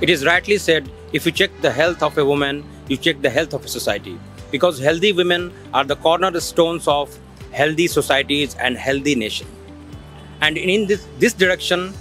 It is rightly said, if you check the health of a woman, you check the health of a society. Because healthy women are the cornerstones of healthy societies and healthy nation. And in this direction,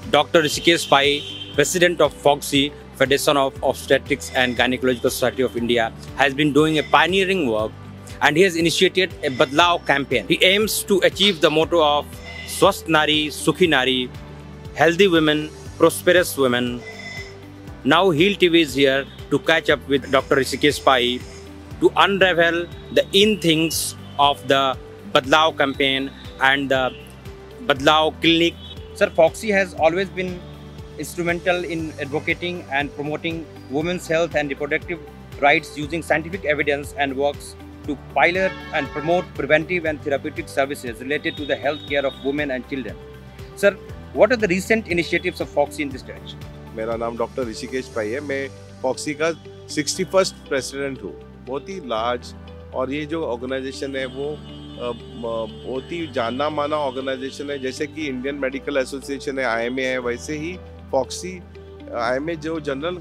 Dr. Hrishikesh Pai, President of FOGSI, Federation of Obstetrics and Gynecological Society of India, has been doing a pioneering work, and he has initiated a Badlao campaign. He aims to achieve the motto of Swasth Nari, Sukhi Nari, healthy women, prosperous women. Now Heal TV is here to catch up with Dr. Hrishikesh Pai to unravel the in things of the Badlao campaign and the Badlao Clinic. Sir, FOGSI has always been instrumental in advocating and promoting women's health and reproductive rights using scientific evidence, and works to pilot and promote preventive and therapeutic services related to the health care of women and children. Sir, what are the recent initiatives of FOGSI in this direction? मेरा नाम doctor Rishikesh पाई है। मैं FOGSI का 61st president हूँ। बहुत ही large, और ये जो ऑर्गेनाइजेशन है वो बहुत ही जाना माना ऑर्गेनाइजेशन है। जैसे कि इंडियन मेडिकल एसोसिएशन है, IMA है, वैसे ही FOGSI IMA जो जनरल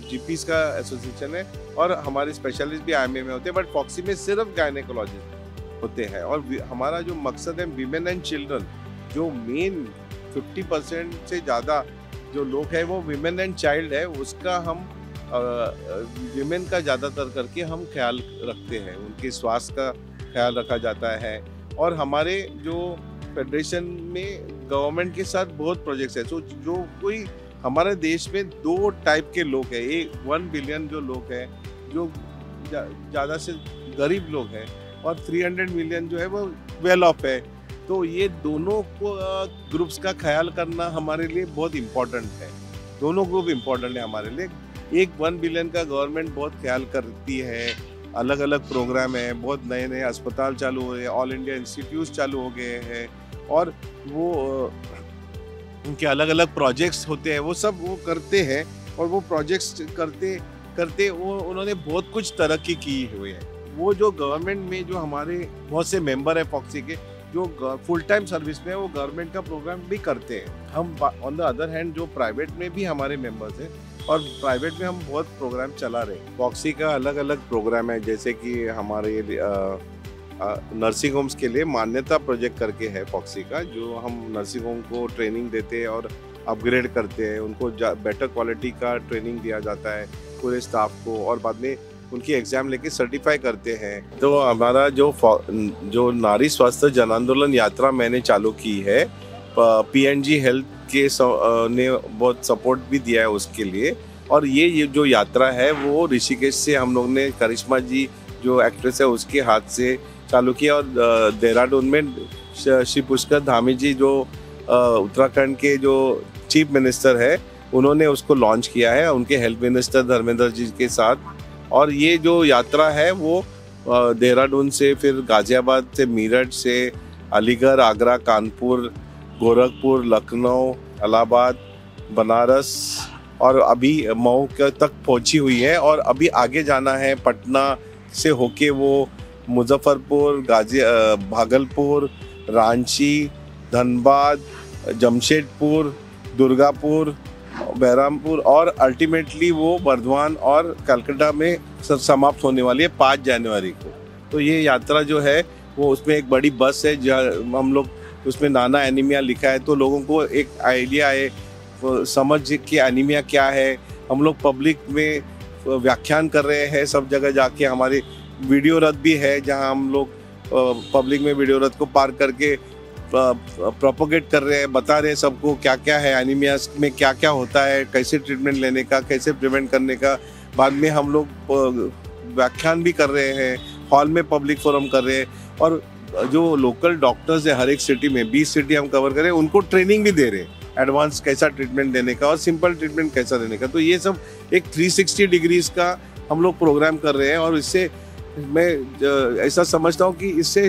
GPs का एसोसिएशन है, और हमारे स्पेशलिस्ट भी IMA में होते हैं, बट FOGSI में सिर्फ गायनेकोलॉजिस्ट होते हैं। और हमारा जो मकसद है विमेन एंड चिल्ड्रन, जो मेन 50% से ज़्यादा जो लोग हैं वो विमेन एंड चाइल्ड है, उसका हम विमेन का ज़्यादातर करके हम ख्याल रखते हैं, उनके स्वास्थ्य का ख्याल रखा जाता है। और हमारे जो फेडरेशन में गवर्नमेंट के साथ बहुत प्रोजेक्ट्स है। तो जो कोई हमारे देश में 2 टाइप के लोग हैं, एक 1 बिलियन जो लोग हैं जो ज़्यादा से गरीब लोग हैं, और 300 मिलियन जो है वो वेल ऑफ है। तो ये दोनों को ग्रुप्स का ख्याल करना हमारे लिए बहुत इम्पोर्टेंट है। दोनों ग्रुप इम्पोर्टेंट है हमारे लिए। एक 1 बिलियन का गवर्नमेंट बहुत ख्याल करती है, अलग अलग प्रोग्राम है, बहुत नए नए अस्पताल चालू हो गए, ऑल इंडिया इंस्टीट्यूट चालू हो गए हैं, और वो उनके अलग अलग प्रोजेक्ट्स होते हैं, वो सब वो करते हैं। और वो प्रोजेक्ट्स करते करते वो उन्होंने बहुत कुछ तरक्की की हुई है। वो जो गवर्नमेंट में जो हमारे बहुत से मेंबर है FOGSI के, जो फुल टाइम सर्विस में है, वो गवर्नमेंट का प्रोग्राम भी करते हैं। हम ऑन द अदर हैंड जो प्राइवेट में भी हमारे मेंबर्स हैं, और प्राइवेट में हम बहुत प्रोग्राम चला रहे हैं। FOGSI का अलग अलग प्रोग्राम है, जैसे कि हमारे नर्सिंग होम्स के लिए मान्यता प्रोजेक्ट करके है FOGSI का, जो हम नर्सिंग होम को ट्रेनिंग देते हैं और अपग्रेड करते हैं, उनको बेटर क्वालिटी का ट्रेनिंग दिया जाता है पूरे स्टाफ को, और बाद में उनकी एग्जाम लेके सर्टिफाई करते हैं। तो हमारा जो नारी स्वास्थ्य जन आंदोलन यात्रा मैंने चालू की है, PNG हेल्थ के ने बहुत सपोर्ट भी दिया है उसके लिए। और ये जो यात्रा है वो ऋषिकेश से हम लोग ने, करिश्मा जी जो एक्ट्रेस है उसके हाथ से चालू किया, और देहरादून में श्री पुष्कर धामी जी जो उत्तराखंड के जो चीफ मिनिस्टर है, उन्होंने उसको लॉन्च किया है उनके हेल्थ मिनिस्टर धर्मेंद्र जी के साथ। और ये जो यात्रा है वो देहरादून से, फिर गाजियाबाद से, मेरठ से, अलीगढ़, आगरा, कानपुर, गोरखपुर, लखनऊ, इलाहाबाद, बनारस और अभी मऊ तक पहुंची हुई है। और अभी आगे जाना है, पटना से होके वो मुजफ्फरपुर, भागलपुर, रांची, धनबाद, जमशेदपुर, दुर्गापुर, बहरामपुर, और अल्टीमेटली वो बर्धमान और कलकत्ता में समाप्त होने वाली है 5 जनवरी को। तो ये यात्रा जो है वो, उसमें एक बड़ी बस है जहाँ हम लोग, उसमें नाना एनीमिया लिखा है, तो लोगों को एक आइडिया है, समझ कि एनीमिया क्या है। हम लोग पब्लिक में व्याख्यान कर रहे हैं, सब जगह जाके। हमारी वीडियो रथ भी है जहाँ हम लोग पब्लिक में वीडियो रथ को पार करके प्रोपोगेट कर रहे हैं, बता रहे हैं सबको क्या क्या है, एनीमिया में क्या क्या होता है, कैसे ट्रीटमेंट लेने का, कैसे प्रिवेंट करने का। बाद में हम लोग व्याख्यान भी कर रहे हैं, हॉल में पब्लिक फोरम कर रहे हैं, और जो लोकल डॉक्टर्स है हर एक सिटी में, 20 सिटी हम कवर कर रहे हैं, उनको ट्रेनिंग भी दे रहे हैं, एडवांस कैसा ट्रीटमेंट देने का और सिंपल ट्रीटमेंट कैसा देने का। तो ये सब एक 360 डिग्रीज का हम लोग प्रोग्राम कर रहे हैं, और इससे मैं ऐसा समझता हूँ कि इससे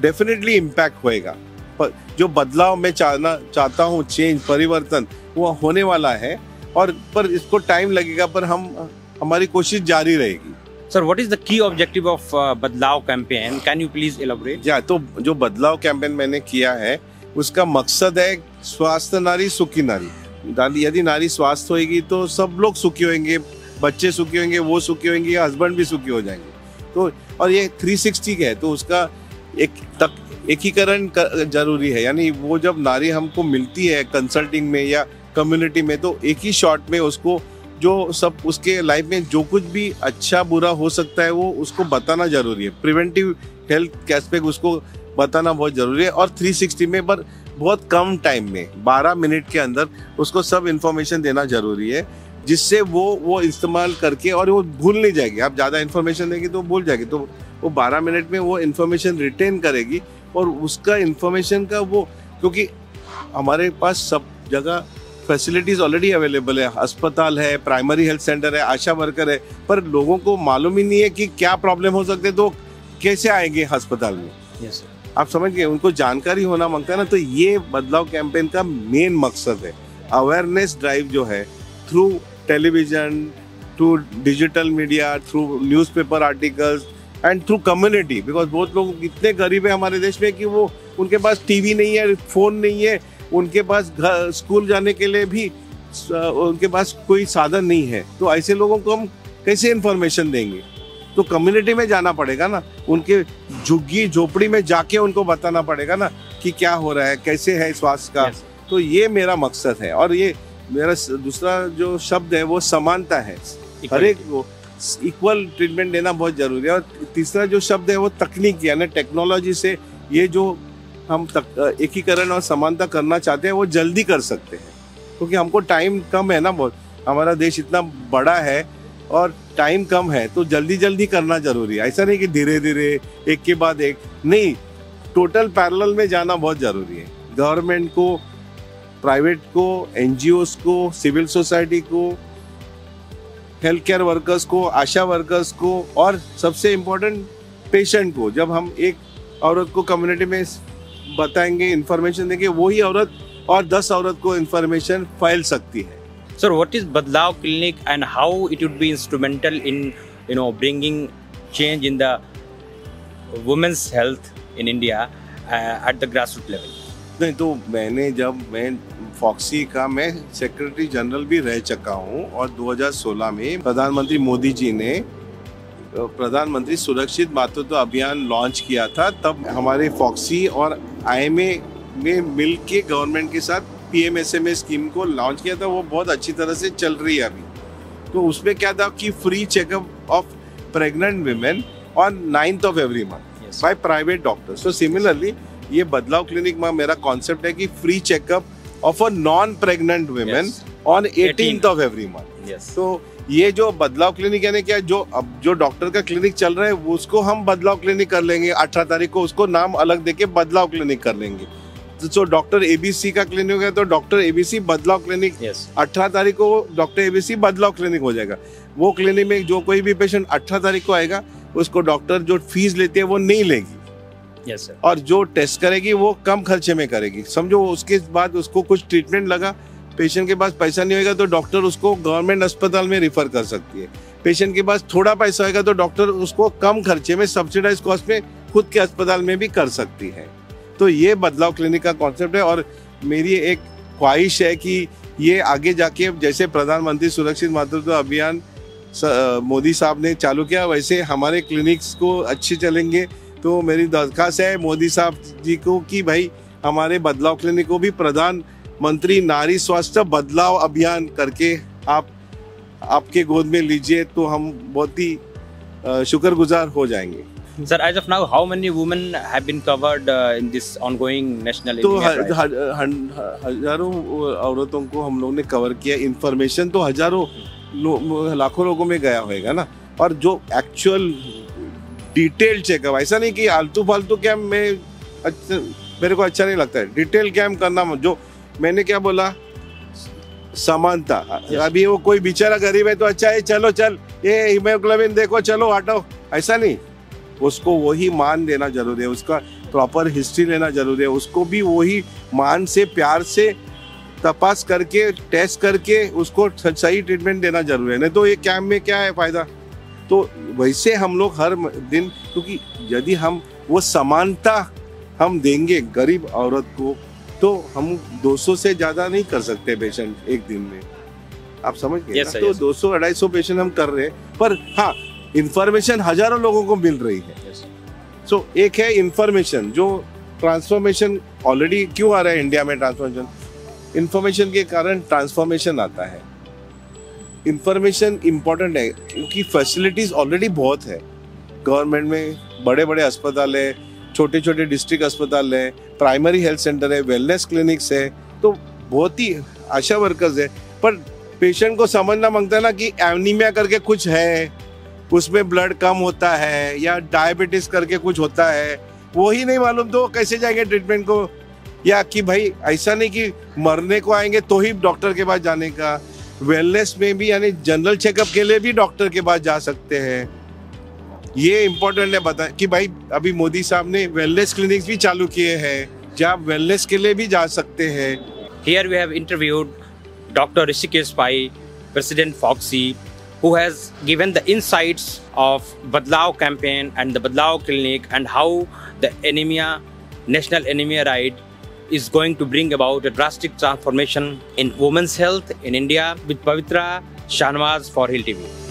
डेफिनेटली इम्पैक्ट होएगा। पर जो बदलाव मैं चाहता हूँ, चेंज, परिवर्तन, वो होने वाला है, और पर इसको टाइम लगेगा, पर हमारी कोशिश जारी रहेगी। Sir, what is the key objective of बदलाव campaign? Can you please elaborate? तो जो बदलाव कैंपेन मैंने किया है उसका मकसद है स्वास्थ्य नारी सुखी नारी, यदि नारी स्वस्थ होएगी तो सब लोग सुखी होंगे, बच्चे सुखी होंगे, वो सुखी होंगे, हस्बैंड भी सुखी हो जाएंगे। तो और ये 360 का है, तो उसका एकीकरण जरूरी है। यानी वो जब नारी हमको मिलती है कंसल्टिंग में या कम्युनिटी में, तो एक ही शॉट में उसको जो सब उसके लाइफ में जो कुछ भी अच्छा बुरा हो सकता है वो उसको बताना जरूरी है। प्रिवेंटिव हेल्थ एस्पेक्ट उसको बताना बहुत जरूरी है। और 360 में पर बहुत कम टाइम में 12 मिनट के अंदर उसको सब इन्फॉर्मेशन देना जरूरी है, जिससे वो इस्तेमाल करके, और वो भूल नहीं जाएगी। आप ज़्यादा इन्फॉर्मेशन देंगे तो भूल जाएगी, तो वो 12 मिनट में वो इन्फॉर्मेशन रिटेन करेगी। और उसका इन्फॉर्मेशन का वो, क्योंकि हमारे पास सब जगह फैसिलिटीज ऑलरेडी अवेलेबल है, अस्पताल है, प्राइमरी हेल्थ सेंटर है, आशा वर्कर है, पर लोगों को मालूम ही नहीं है कि क्या प्रॉब्लम हो सकते, तो कैसे आएंगे अस्पताल में। Yes, sir. आप समझ गए, उनको जानकारी होना मांगता है ना। तो ये बदलाव कैंपेन का मेन मकसद है। अवेयरनेस ड्राइव जो है through television, through digital media, through newspaper articles and through community, because बहुत लोग इतने गरीब है हमारे देश में कि वो उनके पास टीवी नहीं है, फोन नहीं है, उनके पास स्कूल जाने के लिए भी उनके पास कोई साधन नहीं है। तो ऐसे लोगों को हम कैसे इन्फॉर्मेशन देंगे? तो कम्युनिटी में जाना पड़ेगा ना, उनके झुग्गी झोपड़ी में जाके उनको बताना पड़ेगा ना कि क्या हो रहा है, कैसे है स्वास्थ्य का। Yes. तो ये मेरा मकसद है। और ये मेरा दूसरा जो शब्द है वो समानता है। हर एक को इक्वल ट्रीटमेंट देना बहुत जरूरी है। और तीसरा जो शब्द है वो तकनीक, यानी टेक्नोलॉजी से ये जो हम एकीकरण और समानता करना चाहते हैं वो जल्दी कर सकते हैं, क्योंकि हमको टाइम कम है ना, बहुत हमारा देश इतना बड़ा है और टाइम कम है, तो जल्दी जल्दी करना जरूरी है। ऐसा नहीं कि धीरे धीरे एक के बाद एक, नहीं, टोटल पैरेलल में जाना बहुत जरूरी है। गवर्नमेंट को, प्राइवेट को, एनजीओस को, सिविल सोसाइटी को, हेल्थ केयर वर्कर्स को, आशा वर्कर्स को, और सबसे इम्पोर्टेंट पेशेंट को। जब हम एक औरत को कम्युनिटी में बताएंगे, इंफॉर्मेशन देंगे, वही औरत और 10 औरत को इंफॉर्मेशन फैल सकती है। Sir, what is Badlaav Clinic and how it would be instrumental in, bringing change in the women's health in India at the grassroots level? नहीं, तो मैं फॉक्सी का मैं सेक्रेटरी जनरल भी रह चुका हूँ, और 2016 में प्रधानमंत्री मोदी जी ने प्रधानमंत्री सुरक्षित मातृत्व अभियान लॉन्च किया था। तब हमारे फॉक्सी और IMA में मिल के गवर्नमेंट के साथ PMSMA स्कीम को लॉन्च किया था। वो बहुत अच्छी तरह से चल रही है अभी। तो उसमें क्या था कि free checkup of pregnant women on 9th of every month by private doctors. तो सिमिलरली ये बदलाव क्लिनिक में मेरा कॉन्सेप्ट है कि free checkup of a non pregnant women on 18th of every month। तो ये जो बदलाव क्लिनिक यानी क्या, जो डॉक्टर का क्लिनिक चल रहा है उसको हम बदलाव क्लिनिक कर लेंगे। 18 तारीख को उसको नाम अलग देके बदलाव क्लिनिक कर लेंगे। तो डॉक्टर ABC का क्लिनिक है तो डॉक्टर ABC बदलाव क्लिनिक, 18 तारीख को डॉक्टर ABC बदलाव क्लिनिक हो जाएगा। वो क्लिनिक में जो कोई भी पेशेंट 18 तारीख को आएगा उसको डॉक्टर जो फीस लेती है वो नहीं लेगी। Yes, sir. और जो टेस्ट करेगी वो कम खर्चे में करेगी। समझो, उसके बाद उसको कुछ ट्रीटमेंट लगा, पेशेंट के पास पैसा नहीं होगा तो डॉक्टर उसको गवर्नमेंट अस्पताल में रिफर कर सकती है। पेशेंट के पास थोड़ा पैसा होगा तो डॉक्टर उसको कम खर्चे में, सब्सिडाइज कॉस्ट में खुद के अस्पताल में भी कर सकती है। तो ये बदलाव क्लिनिक का कॉन्सेप्ट है। और मेरी एक ख्वाहिश है कि ये आगे जाके जैसे प्रधानमंत्री सुरक्षित मातृत्व अभियान मोदी साहब ने चालू किया, वैसे हमारे क्लिनिक्स को अच्छे चलेंगे। तो मेरी दरख्वास्त है मोदी साहब जी को कि भाई हमारे बदलाव क्लिनिक को भी प्रधानमंत्री नारी स्वास्थ्य बदलाव अभियान करके आपके गोद में लीजिए, तो हम बहुत ही शुक्रगुजार हो जाएंगे। Sir, as of now, how many women have been covered in this ongoing national? तो हजारों औरतों को हम लोग ने कवर किया। इंफॉर्मेशन तो हजारों लाखों लोगों में गया होगा ना। और जो एक्चुअल डिटेल चेकअप, ऐसा नहीं कि आलतू फालतू कैम्प मेरे को अच्छा नहीं लगता है। डिटेल कैम्प करना, जो मैंने क्या बोला, समानता। अभी वो कोई बेचारा गरीब है तो अच्छा है, चलो चल ये हीमोग्लोबिन देखो, चलो हटो, ऐसा नहीं। उसको वही मान देना जरूरी है, उसका प्रॉपर हिस्ट्री लेना जरूरी है, उसको भी वही मान से प्यार से तपास करके टेस्ट करके उसको सही ट्रीटमेंट देना जरूरी है। नहीं तो ये कैम्प में क्या है फायदा। तो वैसे हम लोग हर दिन, क्योंकि यदि हम वो समानता हम देंगे गरीब औरत को, तो हम 200 से ज़्यादा नहीं कर सकते पेशेंट एक दिन में, आप समझ गए Yes, ना? sir, तो yes. 200-250 पेशेंट हम कर रहे हैं, पर हाँ इंफॉर्मेशन हजारों लोगों को मिल रही है। सो एक है इंफॉर्मेशन, जो ट्रांसफॉर्मेशन ऑलरेडी क्यों आ रहा है इंडिया में, ट्रांसफॉर्मेशन इंफॉर्मेशन के कारण ट्रांसफॉर्मेशन आता है। इंफॉर्मेशन इम्पोर्टेंट है क्योंकि फैसिलिटीज ऑलरेडी बहुत है गवर्नमेंट में, बड़े बड़े अस्पताल है, छोटे छोटे डिस्ट्रिक्ट अस्पताल है, प्राइमरी हेल्थ सेंटर है, वेलनेस क्लिनिक्स है, तो बहुत ही आशा वर्कर्स है। पर पेशेंट को समझना मांगता है ना कि एनीमिया करके कुछ है, उसमें ब्लड कम होता है, या डायबिटीज करके कुछ होता है, वो ही नहीं मालूम तो कैसे जाएंगे ट्रीटमेंट को। या कि भाई ऐसा नहीं कि मरने को आएंगे तो ही डॉक्टर के पास जाने का, वेलनेस में भी यानी जनरल चेकअप के लिए भी डॉक्टर के पास जा सकते हैं। ये इम्पोर्टेंट है बता कि भाई अभी मोदी साहब ने वेलनेस क्लिनिक्स भी चालू किए हैं, जहाँ आप वेलनेस के लिए भी जा सकते हैं। Here we have interviewed Dr. Rishikesh Pai, President Foxy, who has given the insights of Badlao campaign and the Badlao clinic and how the anemia, National Anemia Ride is going to bring about a drastic transformation in women's health in India. With Pavitra Shahnawaz for Hill TV.